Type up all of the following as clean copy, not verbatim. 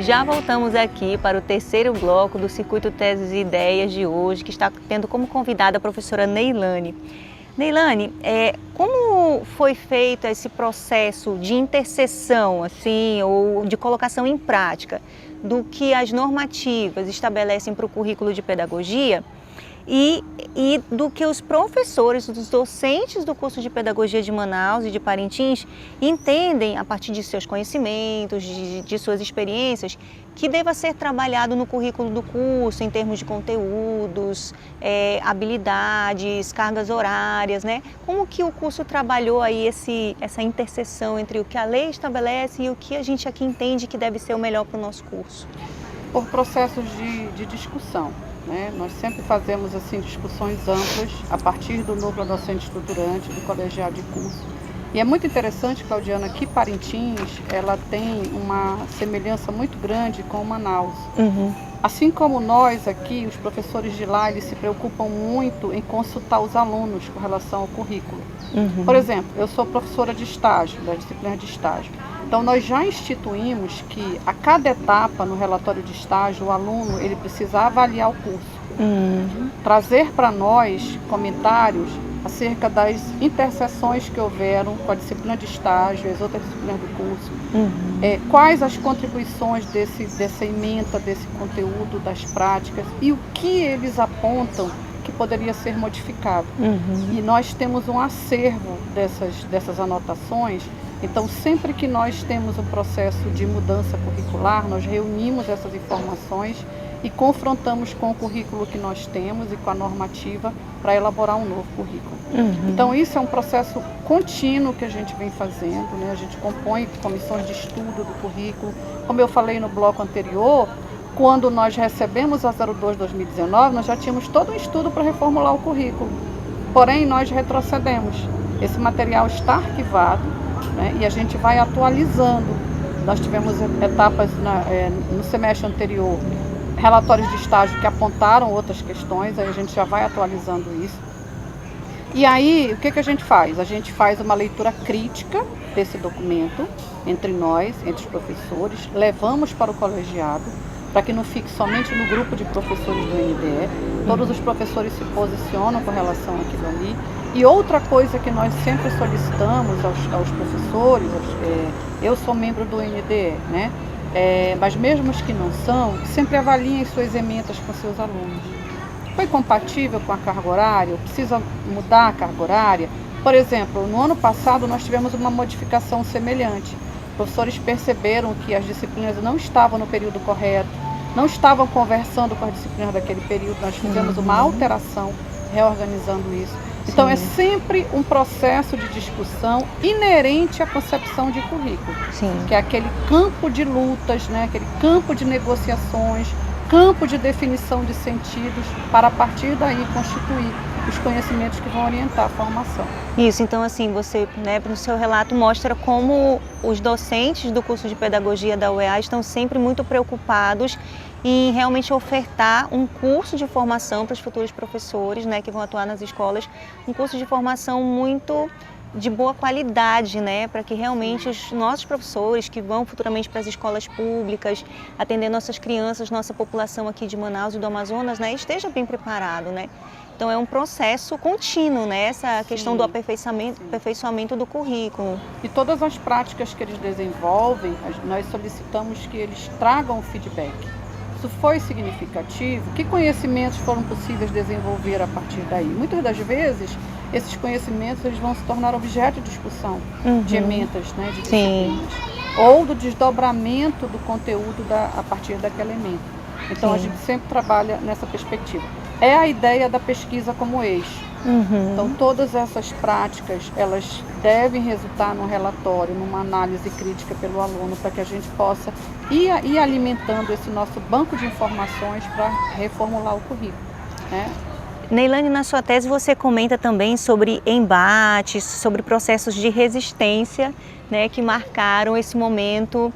Já voltamos aqui para o terceiro bloco do Circuito Teses e Ideias de hoje, que está tendo como convidada a professora Neilane. Neilane, como foi feito esse processo de interseção, assim, ou de colocação em prática do que as normativas estabelecem para o currículo de pedagogia e do que os professores, os docentes do curso de Pedagogia de Manaus e de Parintins entendem a partir de seus conhecimentos, de suas experiências, que deva ser trabalhado no currículo do curso em termos de conteúdos, habilidades, cargas horárias, né? Como que o curso trabalhou aí essa interseção entre o que a lei estabelece e o que a gente aqui entende que deve ser o melhor para o nosso curso? Por processos de discussão. Nós sempre fazemos assim, discussões amplas a partir do núcleo docente estruturante, do colegiado de curso. E é muito interessante, Claudiana, que Parintins ela tem uma semelhança muito grande com Manaus. Uhum. Assim como nós aqui, os professores de lá, eles se preocupam muito em consultar os alunos com relação ao currículo. Uhum. Por exemplo, eu sou professora de estágio, da disciplina de estágio. Então, nós já instituímos que a cada etapa no relatório de estágio, o aluno ele precisa avaliar o curso, trazer para nós comentários acerca das interseções que houveram com a disciplina de estágio e as outras disciplinas do curso, quais as contribuições dessa ementa, desse conteúdo, das práticas e o que eles apontam que poderia ser modificado. E nós temos um acervo dessas anotações. Então, sempre que nós temos um processo de mudança curricular, nós reunimos essas informações e confrontamos com o currículo que nós temos e com a normativa para elaborar um novo currículo. Então, isso é um processo contínuo que a gente vem fazendo, né? A gente compõe comissões de estudo do currículo. Como eu falei no bloco anterior, quando nós recebemos a 02/2019, nós já tínhamos todo um estudo para reformular o currículo. Porém, nós retrocedemos. Esse material está arquivado, né? E a gente vai atualizando. Nós tivemos etapas no semestre anterior, relatórios de estágio que apontaram outras questões, aí a gente já vai atualizando isso. E aí, o que a gente faz? A gente faz uma leitura crítica desse documento entre nós, entre os professores, levamos para o colegiado, para que não fique somente no grupo de professores do NDE. Todos os professores se posicionam com relação àquilo ali. E outra coisa que nós sempre solicitamos aos professores, eu sou membro do NDE, né? Mas mesmo os que não são, sempre avaliem suas ementas com seus alunos. Foi compatível com a carga horária? Precisa mudar a carga horária? Por exemplo, no ano passado nós tivemos uma modificação semelhante. Os professores perceberam que as disciplinas não estavam no período correto, não estavam conversando com as disciplinas daquele período, nós fizemos uma alteração, reorganizando isso. Então, é sempre um processo de discussão inerente à concepção de currículo, que é aquele campo de lutas, né? Aquele campo de negociações, campo de definição de sentidos, para a partir daí constituir os conhecimentos que vão orientar a formação. Isso, então assim, você, né, no seu relato mostra como os docentes do curso de Pedagogia da UEA estão sempre muito preocupados em realmente ofertar um curso de formação para os futuros professores, né, que vão atuar nas escolas, um curso de formação muito de boa qualidade, né, para que realmente os nossos professores que vão futuramente para as escolas públicas, atender nossas crianças, nossa população aqui de Manaus e do Amazonas, né, esteja bem preparado, né. Então é um processo contínuo, né, essa questão do aperfeiçoamento do currículo. E todas as práticas que eles desenvolvem, nós solicitamos que eles tragam o feedback. Isso foi significativo? Que conhecimentos foram possíveis desenvolver a partir daí? Muitas das vezes, esses conhecimentos eles vão se tornar objeto de discussão, de ementas, né, de disciplinas, ou do desdobramento do conteúdo a partir daquela ementa. Então, a gente sempre trabalha nessa perspectiva. É a ideia da pesquisa como eixo. Então, todas essas práticas, elas devem resultar num relatório, numa análise crítica pelo aluno, para que a gente possa ir alimentando esse nosso banco de informações para reformular o currículo, né? Neilane, na sua tese você comenta também sobre embates, sobre processos de resistência, né, que marcaram esse momento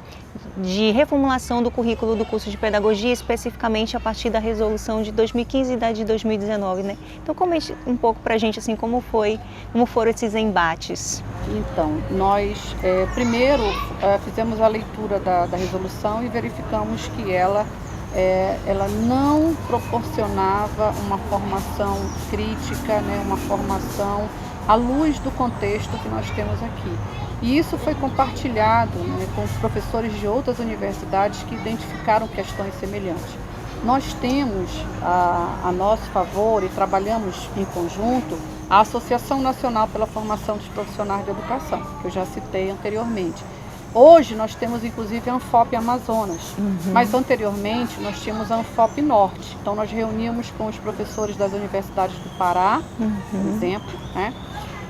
de reformulação do currículo do curso de pedagogia, especificamente a partir da resolução de 2015 e da de 2019, né? Então comente um pouco para a gente assim como foram esses embates. Então, nós primeiro fizemos a leitura da resolução e verificamos que ela não proporcionava uma formação crítica, né, uma formação à luz do contexto que nós temos aqui. E isso foi compartilhado, né, com os professores de outras universidades que identificaram questões semelhantes. Nós temos a nosso favor e trabalhamos em conjunto a Associação Nacional pela Formação dos Profissionais de Educação, que eu já citei anteriormente. Hoje nós temos inclusive a Anfop Amazonas, mas anteriormente nós tínhamos a Anfop Norte. Então nós reuníamos com os professores das universidades do Pará, por exemplo, né?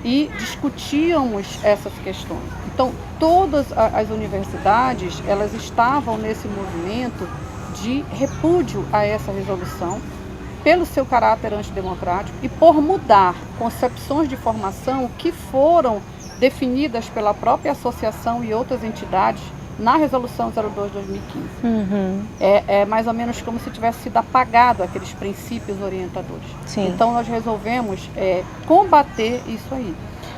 E discutíamos essas questões. Então, todas as universidades, elas estavam nesse movimento de repúdio a essa resolução, pelo seu caráter antidemocrático e por mudar concepções de formação que foram definidas pela própria associação e outras entidades na Resolução 02/2015. É mais ou menos como se tivesse sido apagado aqueles princípios orientadores. Sim. Então nós resolvemos combater isso aí.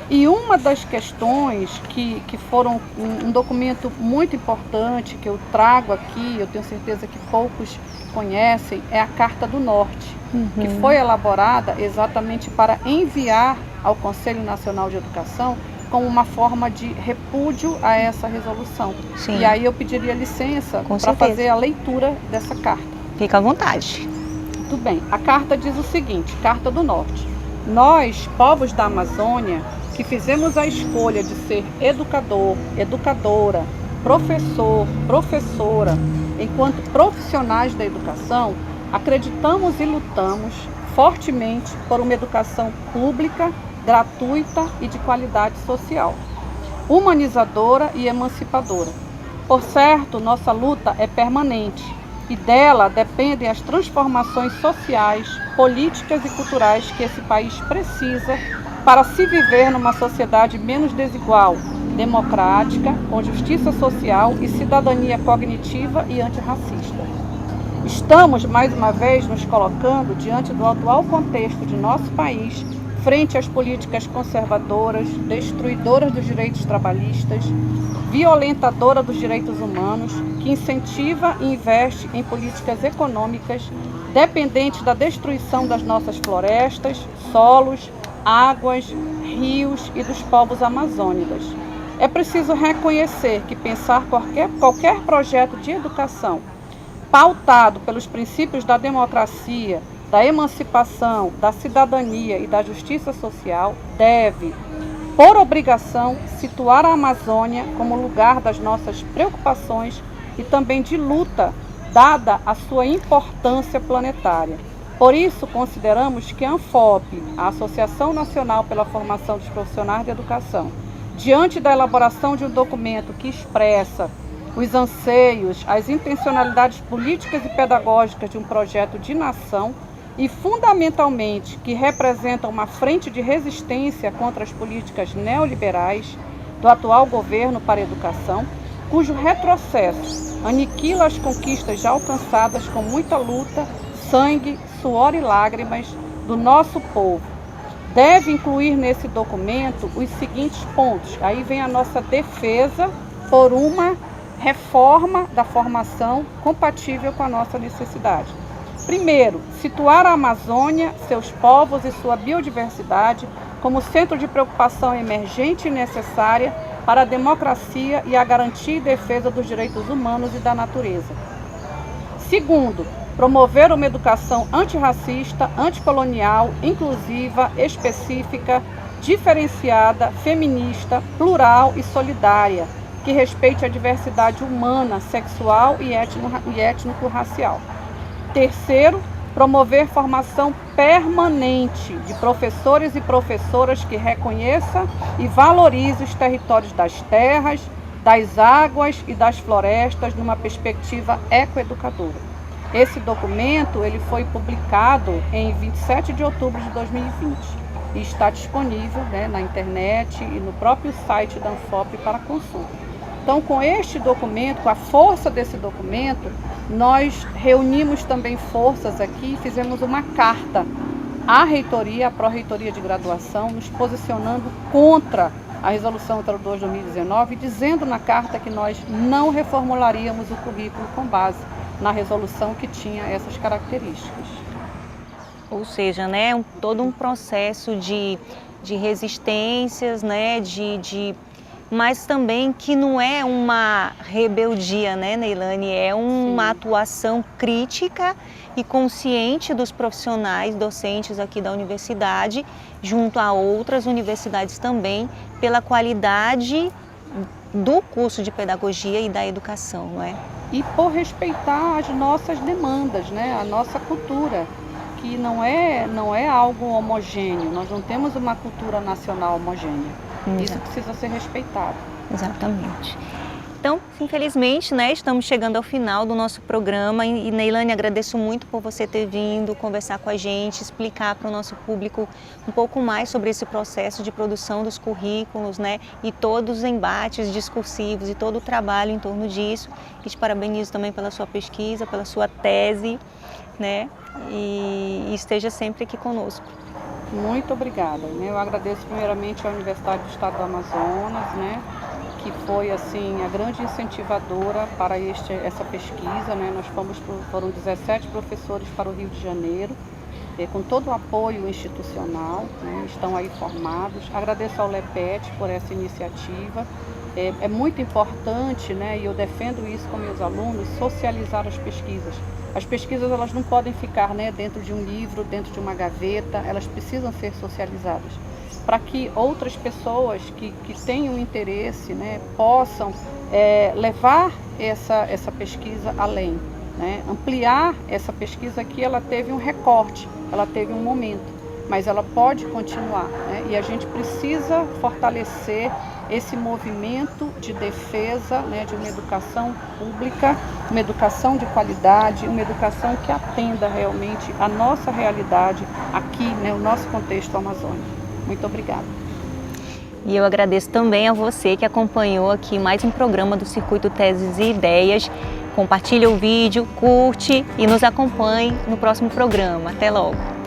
E uma das questões que foram um documento muito importante que eu trago aqui, eu tenho certeza que poucos conhecem, é a Carta do Norte, que foi elaborada exatamente para enviar ao Conselho Nacional de Educação como uma forma de repúdio a essa resolução. Sim. E aí eu pediria licença para fazer a leitura dessa carta. Fica à vontade. Muito bem. A carta diz o seguinte, Carta do Norte. Nós, povos da Amazônia, que fizemos a escolha de ser educador, educadora, professor, professora, enquanto profissionais da educação, acreditamos e lutamos fortemente por uma educação pública, gratuita e de qualidade social, humanizadora e emancipadora. Por certo, nossa luta é permanente e dela dependem as transformações sociais, políticas e culturais que esse país precisa para se viver numa sociedade menos desigual, democrática, com justiça social e cidadania cognitiva e antirracista. Estamos, mais uma vez, nos colocando diante do atual contexto de nosso país, frente às políticas conservadoras, destruidoras dos direitos trabalhistas, violentadora dos direitos humanos, que incentiva e investe em políticas econômicas dependentes da destruição das nossas florestas, solos, águas, rios e dos povos amazônicos. É preciso reconhecer que pensar qualquer projeto de educação pautado pelos princípios da democracia, da emancipação, da cidadania e da justiça social deve, por obrigação, situar a Amazônia como lugar das nossas preocupações e também de luta, dada a sua importância planetária. Por isso, consideramos que a Anfop, a Associação Nacional pela Formação dos Profissionais de Educação, diante da elaboração de um documento que expressa os anseios, as intencionalidades políticas e pedagógicas de um projeto de nação e, fundamentalmente, que representa uma frente de resistência contra as políticas neoliberais do atual governo para a educação, cujo retrocesso aniquila as conquistas já alcançadas com muita luta, sangue, suor e lágrimas do nosso povo. Deve incluir nesse documento os seguintes pontos. Aí vem a nossa defesa por uma reforma da formação compatível com a nossa necessidade. Primeiro, situar a Amazônia, seus povos e sua biodiversidade como centro de preocupação emergente e necessária para a democracia e a garantia e defesa dos direitos humanos e da natureza. Segundo, promover uma educação antirracista, anticolonial, inclusiva, específica, diferenciada, feminista, plural e solidária, que respeite a diversidade humana, sexual e étnico-racial. Terceiro, promover formação permanente de professores e professoras que reconheça e valorize os territórios das terras, das águas e das florestas numa perspectiva ecoeducadora. Esse documento ele foi publicado em 27 de outubro de 2020 e está disponível, né, na internet e no próprio site da Anfop para consulta. Então, com este documento, com a força desse documento, nós reunimos também forças aqui e fizemos uma carta à reitoria, à pró-reitoria de graduação, nos posicionando contra a Resolução 02/2019, dizendo na carta que nós não reformularíamos o currículo com base na resolução que tinha essas características. Ou seja, né, todo um processo de resistências, né, mas também que não é uma rebeldia, né, Neilane? É uma Sim. atuação crítica e consciente dos profissionais docentes aqui da universidade, junto a outras universidades também, pela qualidade do curso de pedagogia e da educação, não é? E por respeitar as nossas demandas, né, a nossa cultura, que não é algo homogêneo, nós não temos uma cultura nacional homogênea. Isso precisa ser respeitado. Exatamente. Então, infelizmente, né, estamos chegando ao final do nosso programa e Neilane, agradeço muito por você ter vindo conversar com a gente, explicar para o nosso público um pouco mais sobre esse processo de produção dos currículos, né, e todos os embates discursivos e todo o trabalho em torno disso. E te parabenizo também pela sua pesquisa, pela sua tese, né, e esteja sempre aqui conosco. Muito obrigada. Eu agradeço primeiramente à Universidade do Estado do Amazonas, né, que foi assim a grande incentivadora para essa pesquisa, né. Foram 17 professores para o Rio de Janeiro, com todo o apoio institucional, né, estão aí formados. Agradeço ao LEPET por essa iniciativa. É muito importante, né, e eu defendo isso com meus alunos, socializar as pesquisas. As pesquisas elas não podem ficar, né, dentro de um livro, dentro de uma gaveta, elas precisam ser socializadas para que outras pessoas que tenham interesse, né, possam levar essa pesquisa além, né, ampliar essa pesquisa que ela teve um recorte, ela teve um momento, mas ela pode continuar, né, e a gente precisa fortalecer esse movimento de defesa, né, de uma educação pública, uma educação de qualidade, uma educação que atenda realmente a nossa realidade aqui, né, o nosso contexto amazônico. Muito obrigada. E eu agradeço também a você que acompanhou aqui mais um programa do Circuito Teses e Ideias. Compartilhe o vídeo, curte e nos acompanhe no próximo programa. Até logo!